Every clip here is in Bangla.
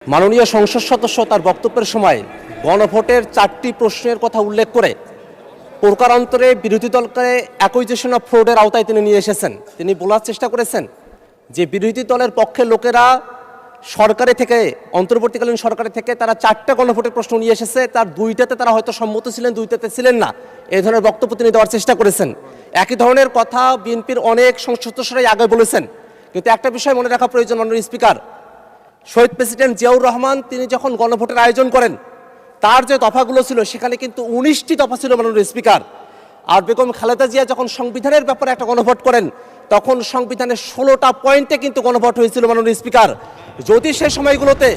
মাননীয় সংসদ সদস্য তার বক্তব্যের সময় গণভোটের 4টি প্রশ্নের কথা উল্লেখ করে প্রকারান্তরে বিরোধী দলকে অ্যাকুইজিশন অফ ফ্রডের আওতায় তিনি নিয়ে এসেছেন। তিনি বলার চেষ্টা করেছেন যে বিরোধী দলের পক্ষের লোকেরা সরকারে থেকে অন্তর্বর্তীকালীন সরকারে থেকে তারা 4টা গণভোটের প্রশ্ন নিয়ে এসেছে, তার 2টাতে তারা হয়তো সম্মত ছিলেন, 2টাতে ছিলেন না, এই ধরনের বক্তব্য তিনি দেওয়ার চেষ্টা করেছেন। একই ধরনের কথা বিএনপির অনেক সংসদ সদস্যরাই আগে বলেছেন। কিন্তু একটা বিষয় মনে রাখা প্রয়োজন, মাননীয় স্পিকার, শহীদ প্রেসিডেন্ট জিয়াউর রহমান তিনি যখন গণভোটের আয়োজন করেন তার যে দফাগুলো ছিল সেখানে কিন্তু 19টি দফা ছিল মাননীয় স্পিকার। আর বেগম খালেদা জিয়া যখন সংবিধানের ব্যাপারে একটা গণভোট করেন তখন সংবিধানের 16টা পয়েন্টে কিন্তু গণভোট হয়েছিল মাননীয় স্পিকার। যদি সে সময়গুলোতে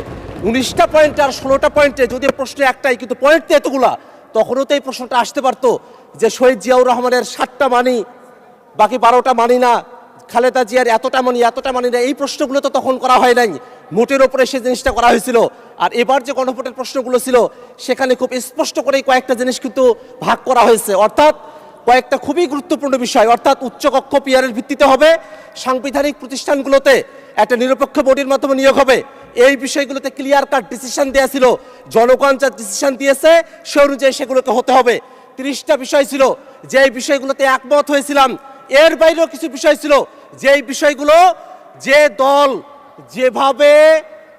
19টা পয়েন্ট আর 16টা পয়েন্টে যদি প্রশ্ন একটাই কিন্তু পয়েন্ট এতগুলা, তখনও তো এই প্রশ্নটা আসতে পারতো যে শহীদ জিয়াউর রহমানের 7টা মানি বাকি 12টা মানি না, খালেদা জিয়ার এতটা মানি না, এই প্রশ্নগুলো তো তখন করা হয় নাই, মোটের ওপরে সেই জিনিসটা করা হয়েছিল। আর এবার যে গণভোটের প্রশ্নগুলো ছিল সেখানে খুব স্পষ্ট করেই কয়েকটা জিনিস কিন্তু ভাগ করা হয়েছে, অর্থাৎ কয়েকটা খুবই গুরুত্বপূর্ণ বিষয়, অর্থাৎ উচ্চকক্ষ পিআরের ভিত্তিতে হবে, সাংবিধানিক প্রতিষ্ঠানগুলোতে একটা নিরপেক্ষ বডির মাধ্যমে নিয়োগ হবে, এই বিষয়গুলোতে ক্লিয়ার কাট ডিসিশন দেওয়া ছিল, জনগণ যা ডিসিশন দিয়েছে সে অনুযায়ী সেগুলোকে হতে হবে। 30টা বিষয় ছিল যে বিষয়গুলোতে একমত হয়েছিলাম। এর বাইরেও কিছু বিষয় ছিল যে বিষয়গুলো যে দল যেভাবে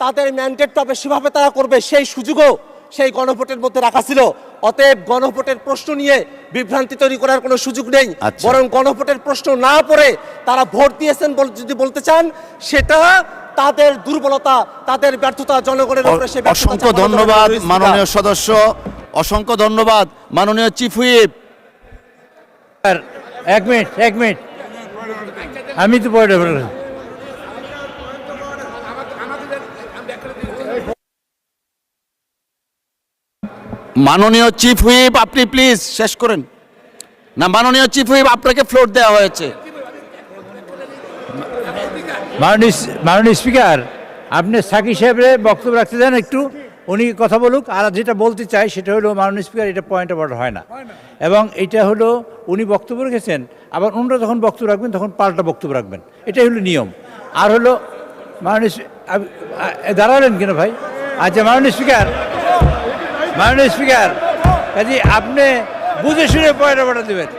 তাদের ম্যান্ডেট পাবে সেভাবে তারা করবে, সেই সুযোগও সেই গণভোটের মধ্যে রাখা ছিল। অতএব গণভোটের প্রশ্ন নিয়ে বিভ্রান্তি তৈরি করার কোনো সুযোগ নেই, বরং গণভোটের প্রশ্ন না পড়ে তারা ভোট দিয়েছেন যদি বলতে চান সেটা তাদের দুর্বলতা, তাদের ব্যর্থতা, জনগণের উপরে সে ব্যর্থতা। অসংখ্য ধন্যবাদ মাননীয় সদস্য, অসংখ্য ধন্যবাদ মাননীয় চিফ হুইপ। এক মিনিট আমি তো পড়ে মাননীয় চিফ হুইপ আপনি প্লিজ শেষ করেন না। মাননীয় চিফ হুইপ আপনাকে ফ্লোর দেওয়া হয়েছে। মাননীয় স্পিকার, আপনি সাকি সাহেবের বক্তব্য রাখতে দেন একটু, উনি কথা বলুক। আর যেটা বলতে চাই সেটা হলো মাননীয় স্পিকার, এটা পয়েন্ট অফ অর্ডার হয় না, এবং এটা হলো উনি বক্তব্য রেখেছেন, আবার অন্যরা যখন বক্তব্য রাখবেন তখন পাল্টা বক্তব্য রাখবেন, এটাই হলো নিয়ম। আর হলো মাননীয় দাঁড়ালেন কেন ভাই? আচ্ছা মাননীয় স্পিকার কাজে আপনি বুঝে শুনে পয়েন্ট অফ অর্ডার দেবেন।